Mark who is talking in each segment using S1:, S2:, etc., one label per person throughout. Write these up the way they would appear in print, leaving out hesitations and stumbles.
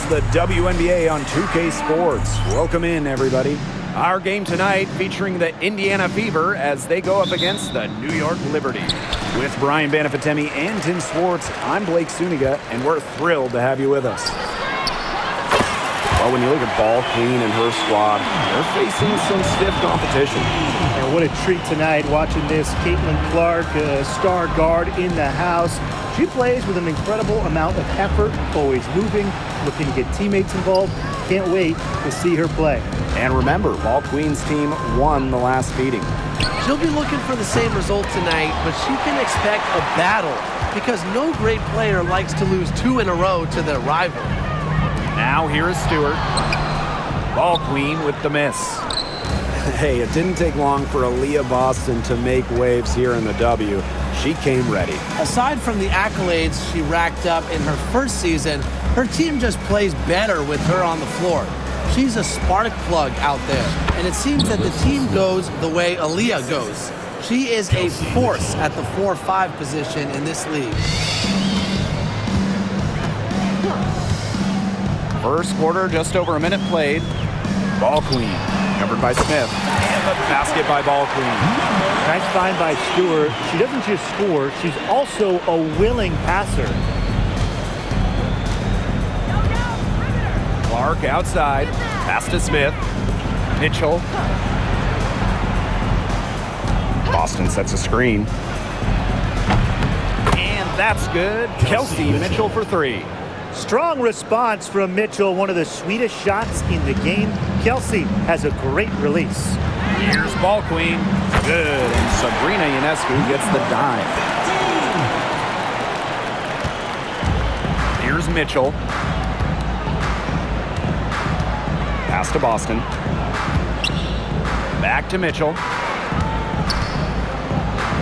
S1: the WNBA on 2K Sports. Welcome in, everybody. Our game tonight featuring the Indiana Fever as they go up against the New York Liberty. With Brian Banafitemi and Tim Swartz, I'm Blake Suniga, and we're thrilled to have you with us. Well, when you look at Ball Queen and her squad, they're facing some stiff competition.
S2: And what a treat tonight watching this. Caitlin Clark, star guard in the house. She plays with an incredible amount of effort, always moving, looking to get teammates involved. Can't wait to see her play.
S1: And remember, Ball Queen's team won the last meeting.
S3: She'll be looking for the same result tonight, but she can expect a battle because no great player likes to lose 2 in a row to their rival.
S1: Now here is Stewart. Ball Queen with the miss. Hey, it didn't take long for Aaliyah Boston to make waves here in the W. She came ready.
S3: Aside from the accolades she racked up in her first season, her team just plays better with her on the floor. She's a spark plug out there, and it seems that the team goes the way Aaliyah goes. She is a force at the 4-5 position in this league.
S1: First quarter, just over a minute played. Ball Queen, covered by Smith, and the basket by Ball Queen.
S2: Nice find by Stewart. She doesn't just score, she's also a willing passer.
S1: Clark outside, pass to Smith. Mitchell. Boston sets a screen. And that's good. Kelsey Mitchell for 3.
S2: Strong response from Mitchell, one of the sweetest shots in the game. Kelsey has a great release.
S1: Here's Ball Queen. Good. And Sabrina Ionescu gets the dime. Here's Mitchell. Pass to Boston. Back to Mitchell.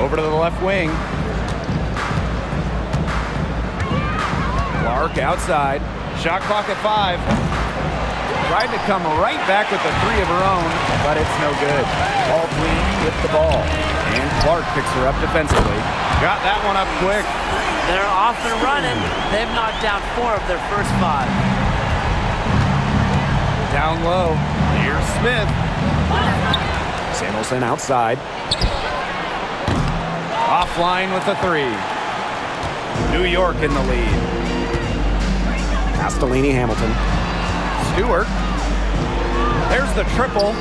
S1: Over to the left wing. Clark outside. Shot clock at 5. Tried to come right back with the 3 of her own, but it's no good. Ball Queen with the ball. And Clark picks her up defensively. Got that one up quick.
S3: They're off and running. They've knocked down 4 of their first 5.
S1: Down low. Here's Smith. Samuelson outside. Offline with the 3. New York in the lead. Castellini Hamilton. Stewart. There's the triple.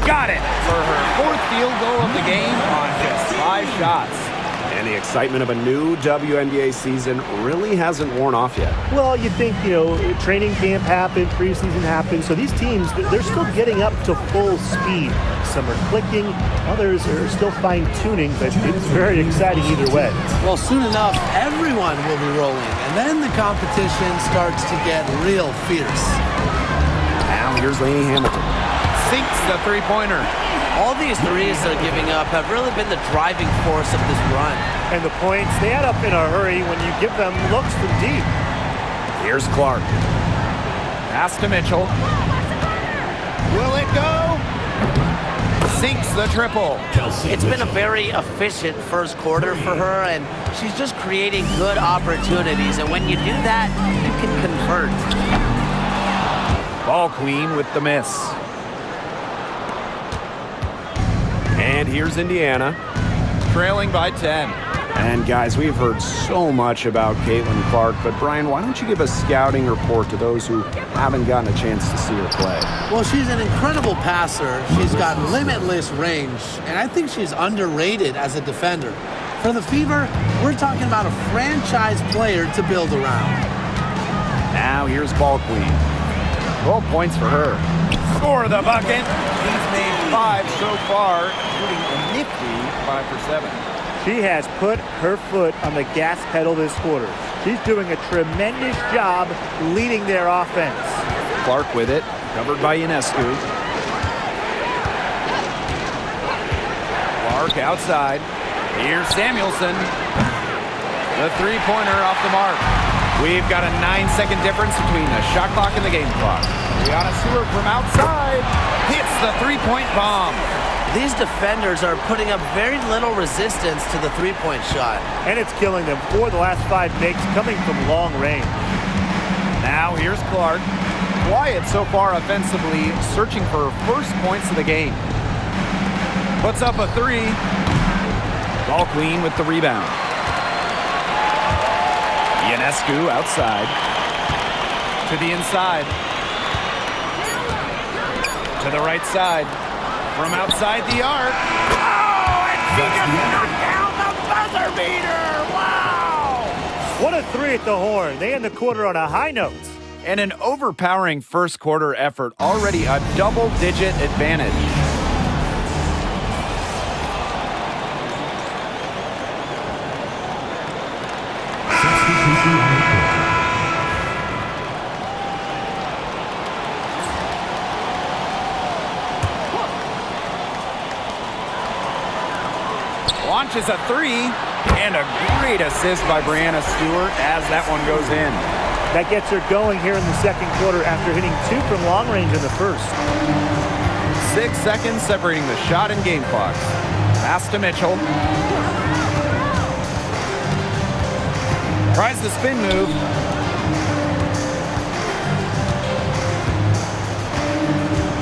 S1: Got it for her 4th field goal of the game on just 5 shots. And the excitement of a new WNBA season really hasn't worn off yet.
S2: Well, you think, training camp happened, preseason happened, so these teams, they're still getting up to full speed. Some are clicking, others are still fine-tuning, but it's very exciting either way.
S3: Well, soon enough, everyone will be rolling, and then the competition starts to get real fierce.
S1: Now here's Lainey Hamilton. Sinks the 3-pointer.
S3: All these threes they're giving up have really been the driving force of this run.
S2: And the points, they add up in a hurry when you give them looks from deep.
S1: Here's Clark. Pass to Mitchell. Will it go? Sinks the triple.
S3: It's been a very efficient first quarter for her, and she's just creating good opportunities. And when you do that, you can convert.
S1: Ball Queen with the miss. And here's Indiana, trailing by 10. And guys, we've heard so much about Caitlin Clark, but Brian, why don't you give a scouting report to those who haven't gotten a chance to see her play?
S3: Well, she's an incredible passer. She's got limitless range, and I think she's underrated as a defender. For the Fever, we're talking about a franchise player to build around.
S1: Now here's Ball Queen. 12 points for her. Score the bucket. She's made 5 so far, shooting a nifty 5 for 7.
S2: She has put her foot on the gas pedal this quarter. She's doing a tremendous job leading their offense.
S1: Clark with it, covered by Ionescu. Clark outside. Here's Samuelson. The 3-pointer off the mark. We've got a 9-second difference between the shot clock and the game clock. Brianna Stewart from outside hits the 3-point bomb.
S3: These defenders are putting up very little resistance to the 3-point shot.
S2: And it's killing them. 4 of the last 5 makes coming from long range.
S1: Now here's Clark. Quiet so far offensively, searching for first points of the game. Puts up a three. Ball Queen with the rebound. Ionescu outside. To the inside. To the right side. From outside the arc. Oh, and she just knocked down the buzzer beater. Wow!
S2: What a three at the horn. They end the quarter on a high note.
S1: And an overpowering first quarter effort. Already a double-digit advantage. Launches a three, and a great assist by Brianna Stewart as that one goes in.
S2: That gets her going here in the second quarter after hitting 2 from long range in the first.
S1: 6 seconds separating the shot and game clocks. Pass to Mitchell. Tries the spin move.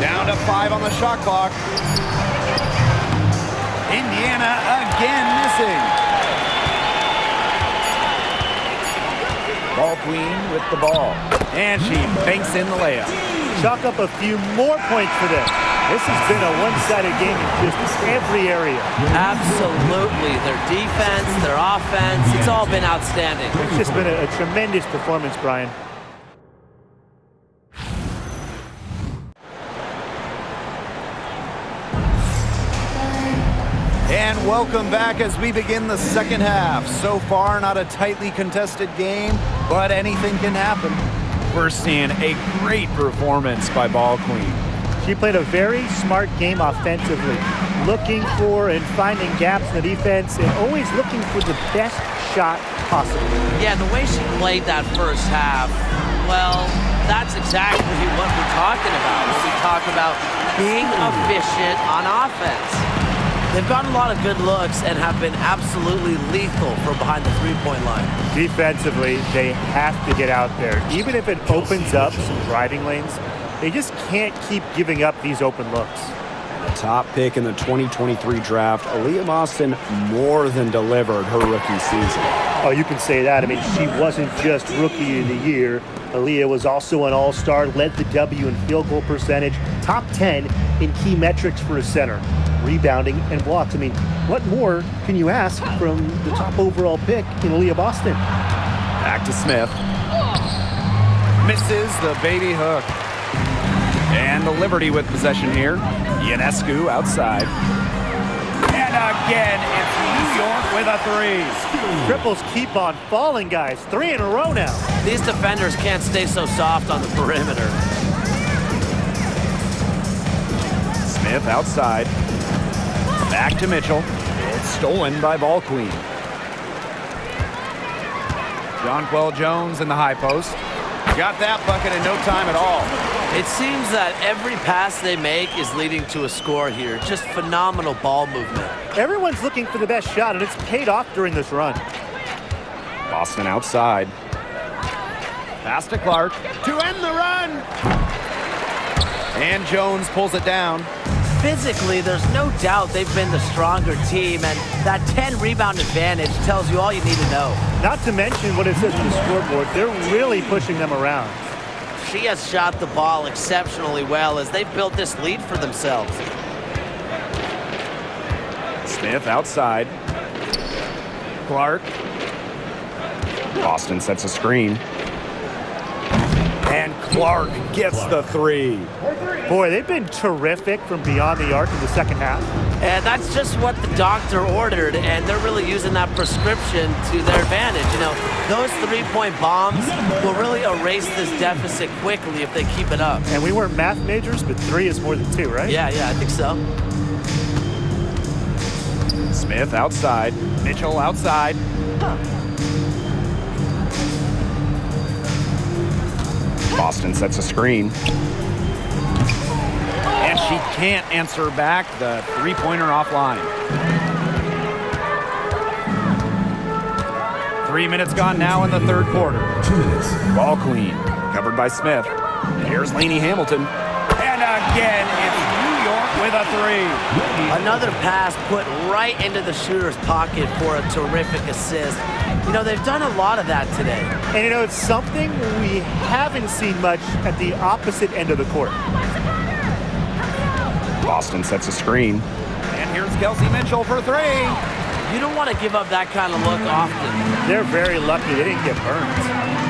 S1: Down to 5 on the shot clock. Indiana again missing. Ball Queen with the ball. And she banks in the layup.
S2: Chalk up a few more points for them. This has been a one-sided game in just every area.
S3: Absolutely. Their defense, their offense, it's all been outstanding.
S2: It's just been a tremendous performance, Brian.
S1: And welcome back as we begin the second half. So far, not a tightly contested game, but anything can happen. We're seeing a great performance by Ball Queen.
S2: She played a very smart game offensively, looking for and finding gaps in the defense and always looking for the best shot possible.
S3: Yeah, the way she played that first half, well, that's exactly what we're talking about when we talk about being efficient on offense. They've gotten a lot of good looks and have been absolutely lethal from behind the three-point line.
S2: Defensively, they have to get out there. Even if it opens up some driving lanes, they just can't keep giving up these open looks.
S4: The top pick in the 2023 draft, Aaliyah Boston more than delivered her rookie season.
S2: Oh, you can say that. I mean, she wasn't just Rookie of the Year. Aaliyah was also an all-star, led the W in field goal percentage, top 10 in key metrics for a center, rebounding and blocks. I mean, what more can you ask from the top overall pick in Aaliyah Boston?
S1: Back to Smith. Misses the baby hook. And the Liberty with possession here. Ionescu outside. And again, it's New York with a three.
S2: Triples keep on falling, guys. 3 in a row now.
S3: These defenders can't stay so soft on the perimeter.
S1: Smith outside. Back to Mitchell. It's stolen by Ball Queen. Jonquel Jones in the high post. Got that bucket in no time at all.
S3: It seems that every pass they make is leading to a score here. Just phenomenal ball movement.
S2: Everyone's looking for the best shot, and it's paid off during this run.
S1: Boston outside. Pass to Clark to end the run. And Jones pulls it down.
S3: Physically, there's no doubt they've been the stronger team, and that 10 rebound advantage tells you all you need to know.
S2: Not to mention what it says on the scoreboard, they're really pushing them around.
S3: She has shot the ball exceptionally well as they've built this lead for themselves.
S1: Smith outside. Clark. Boston sets a screen. And Clark gets the three.
S2: Boy, they've been terrific from beyond the arc in the second half.
S3: And that's just what the doctor ordered, and they're really using that prescription to their advantage. You know, those three-point bombs will really erase this deficit quickly if they keep it up.
S2: And we weren't math majors, but 3 is more than 2, right?
S3: Yeah, I think so.
S1: Smith outside. Mitchell outside. Boston sets a screen. And she can't answer back. The three-pointer offline. 3 minutes gone now in the third quarter.
S4: 2 minutes.
S1: Ball Queen. Covered by Smith. Here's Lainey Hamilton. And again, it's New York with a three.
S3: Another pass put right into the shooter's pocket for a terrific assist. You know, they've done a lot of that today.
S2: And you know, it's something we haven't seen much at the opposite end of the court.
S1: Boston sets a screen. And here's Kelsey Mitchell for three.
S3: You don't want to give up that kind of look often.
S2: They're very lucky they didn't get burned.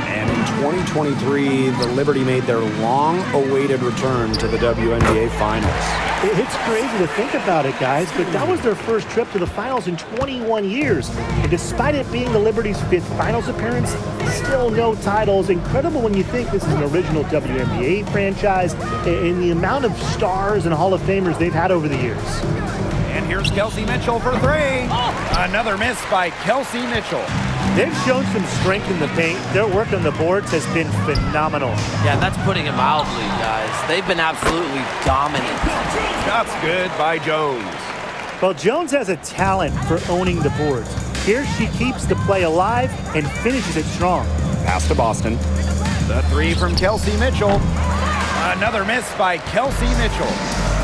S4: And in 2023, the Liberty made their long-awaited return to the WNBA Finals.
S2: It's crazy to think about it, guys, but that was their first trip to the finals in 21 years. And despite it being the Liberty's 5th finals appearance, still no titles. Incredible when you think this is an original WNBA franchise and the amount of stars and Hall of Famers they've had over the years.
S1: And here's Kelsey Mitchell for three. Another miss by Kelsey Mitchell.
S2: They've shown some strength in the paint. Their work on the boards has been phenomenal.
S3: Yeah, that's putting it mildly, guys. They've been absolutely dominant.
S1: Shots good by Jones.
S2: Well, Jones has a talent for owning the boards. Here she keeps the play alive and finishes it strong.
S1: Pass to Boston. The three from Kelsey Mitchell. Another miss by Kelsey Mitchell.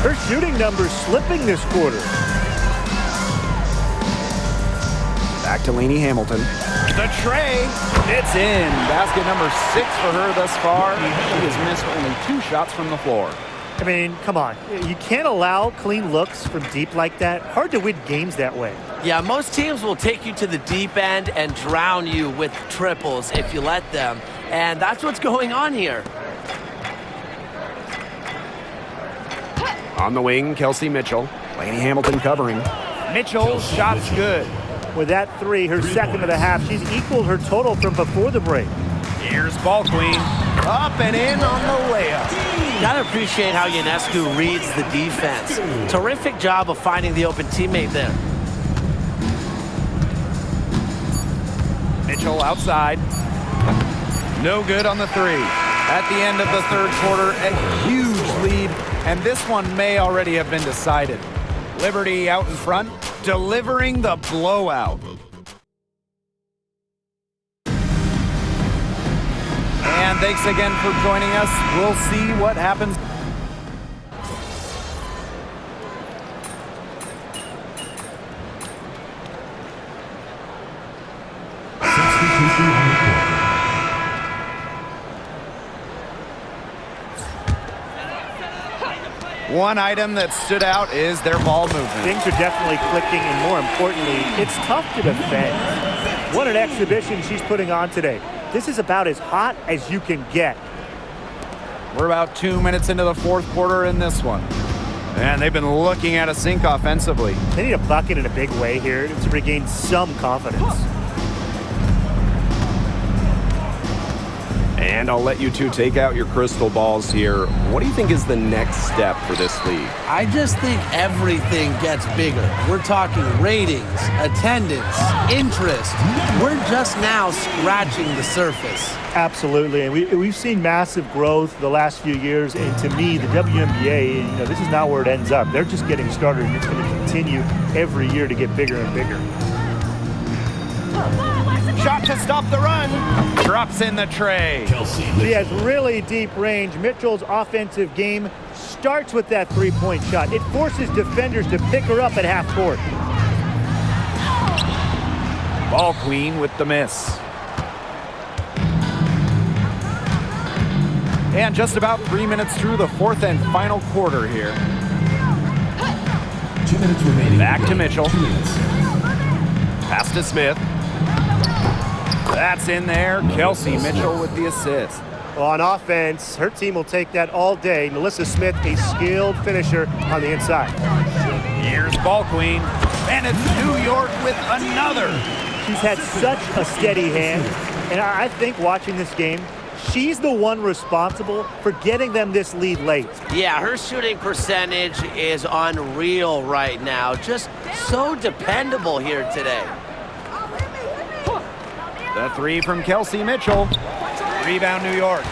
S2: Her shooting numbers slipping this quarter.
S1: Back to Lainey Hamilton. The tray. It's in. Basket number 6 for her thus far. She has missed only 2 shots from the floor.
S2: I mean, come on. You can't allow clean looks from deep like that. Hard to win games that way.
S3: Yeah, most teams will take you to the deep end and drown you with triples if you let them. And that's what's going on here.
S1: On the wing, Kelsey Mitchell. Lainey Hamilton covering. Mitchell's shot's good.
S2: With that three, her second of the half, she's equaled her total from before the break.
S1: Here's Ball Queen. Up and in on the layup.
S3: Gotta appreciate how Ionescu reads the defense. Terrific job of finding the open teammate there.
S1: Mitchell outside. No good on the three. At the end of the third quarter, a huge lead, and this one may already have been decided. Liberty out in front, delivering the blowout. And thanks again for joining us. We'll see what happens. One item that stood out is their ball movement.
S2: Things are definitely clicking, and more importantly, it's tough to defend. What an exhibition she's putting on today. This is about as hot as you can get.
S1: We're about 2 minutes into the fourth quarter in this one. And they've been looking at a sink offensively.
S2: They need a bucket in a big way here to regain some confidence.
S4: And I'll let you two take out your crystal balls here. What do you think is the next step for this league?
S3: I just think everything gets bigger. We're talking ratings, attendance, interest. We're just now scratching the surface.
S2: Absolutely, and we've seen massive growth the last few years, and to me, the WNBA, this is not where it ends up. They're just getting started, and it's going to continue every year to get bigger and bigger.
S1: Shot to stop the run. Drops in the tray.
S2: She has really deep range. Mitchell's offensive game starts with that three-point shot. It forces defenders to pick her up at half court.
S1: Ball Queen with the miss. And just about 3 minutes through the fourth and final quarter here.
S5: 2 minutes remaining.
S1: Back to Mitchell.
S5: 2 minutes.
S1: Pass to Smith. That's in there. Kelsey Mitchell with the assist.
S2: Well, on offense, her team will take that all day. Melissa Smith, a skilled finisher on the inside.
S1: Here's Ball Queen. And it's New York with another.
S2: She's had such a steady hand. And I think watching this game, she's the one responsible for getting them this lead late.
S3: Yeah, her shooting percentage is unreal right now. Just so dependable here today.
S1: The three from Kelsey Mitchell. Rebound New York.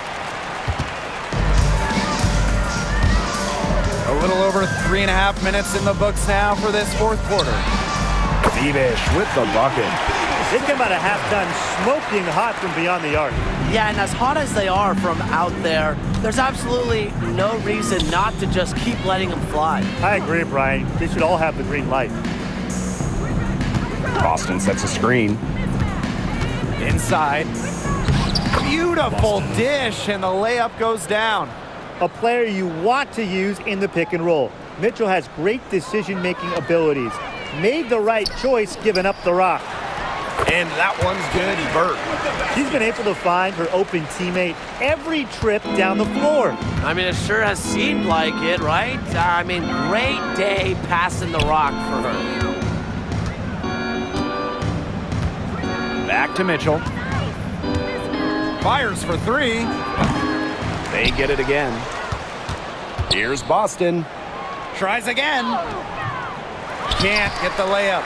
S1: A little over 3.5 minutes in the books now for this fourth quarter. Bebish with the bucket.
S2: They come out of halftime smoking hot from beyond the arc.
S3: Yeah, and as hot as they are from out there, there's absolutely no reason not to just keep letting them fly.
S2: I agree, Brian. They should all have the green light.
S1: Boston sets a screen. Inside. Beautiful dish, and the layup goes down.
S2: A player you want to use in the pick and roll. Mitchell has great decision-making abilities. Made the right choice giving up the rock.
S1: And that one's good, Burke.
S2: She's been able to find her open teammate every trip down the floor.
S3: I mean, it sure has seemed like it, right? I mean, great day passing the rock for her.
S1: Back to Mitchell. Fires for three. They get it again. Here's Boston. Tries again. Can't get the layup.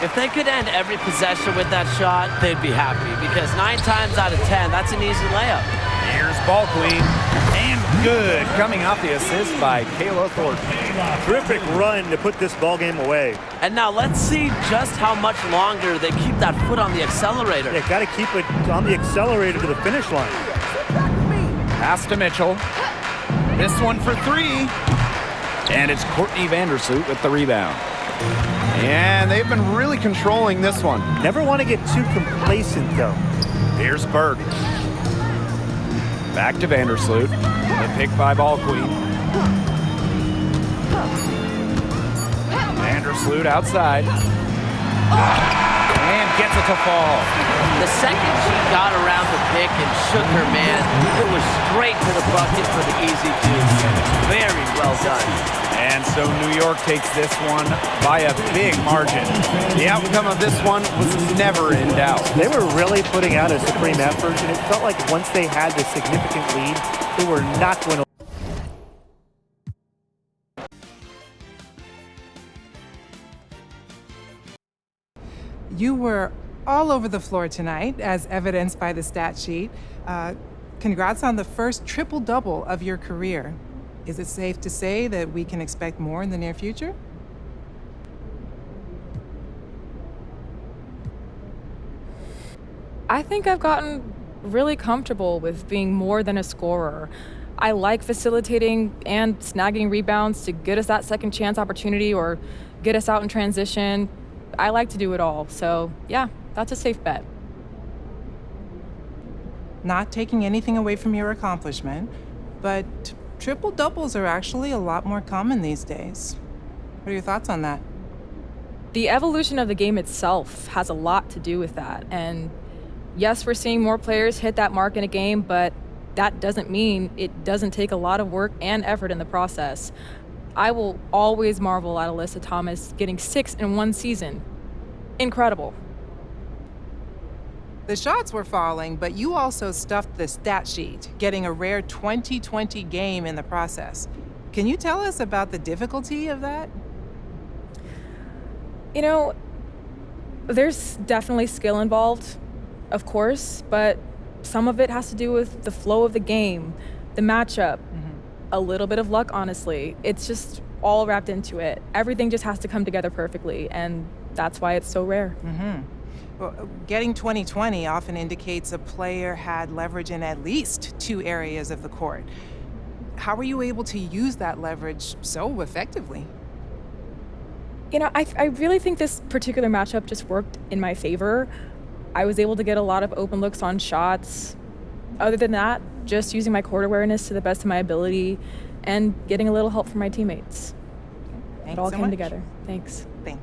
S3: If they could end every possession with that shot, they'd be happy because 9 times out of 10, that's an easy layup.
S1: Here's Ball Queen. And good. Coming off the assist by Kayla Thornton.
S2: Terrific run to put this ball game away.
S3: And now let's see just how much longer they keep that foot on the accelerator.
S2: Yeah, got to keep it on the accelerator to the finish line.
S1: Pass to Mitchell. This one for three. And it's Courtney Vandersloot with the rebound. And they've been really controlling this one.
S2: Never want to get too complacent, though.
S1: Here's Burke. Back to Vandersloot. The pick by Ball Queen. Vandersloot outside. And gets it to fall.
S3: The second she got around the pick and shook her man, it was straight to the bucket for the easy deuce. Very well done.
S1: And so New York takes this one by a big margin. The outcome of this one was never in doubt.
S2: They were really putting out a supreme effort, and it felt like once they had the significant lead, they were not going to.
S5: You were all over the floor tonight, as evidenced by the stat sheet. Congrats on the first triple-double of your career. Is it safe to say that we can expect more in the near future?
S6: I think I've gotten really comfortable with being more than a scorer. I like facilitating and snagging rebounds to get us that second chance opportunity or get us out in transition. I like to do it all, so yeah, that's a safe bet.
S5: Not taking anything away from your accomplishment, but triple doubles are actually a lot more common these days. What are your thoughts on that?
S6: The evolution of the game itself has a lot to do with that. And yes, we're seeing more players hit that mark in a game, but that doesn't mean it doesn't take a lot of work and effort in the process. I will always marvel at Alyssa Thomas getting 6 in one season. Incredible.
S5: The shots were falling, but you also stuffed the stat sheet, getting a rare 20-20 game in the process. Can you tell us about the difficulty of that?
S6: You know, there's definitely skill involved, of course, but some of it has to do with the flow of the game, the matchup, a little bit of luck, honestly. It's just all wrapped into it. Everything just has to come together perfectly, and that's why it's so rare.
S5: Well, getting 20-20 often indicates a player had leverage in at least 2 areas of the court. How were you able to use that leverage so effectively?
S6: You know, I really think this particular matchup just worked in my favor. I was able to get a lot of open looks on shots. Other than that, just using my court awareness to the best of my ability and getting a little help from my teammates.
S5: Thanks
S6: It all
S5: so
S6: came
S5: much.
S6: together. Thanks.
S5: Thanks.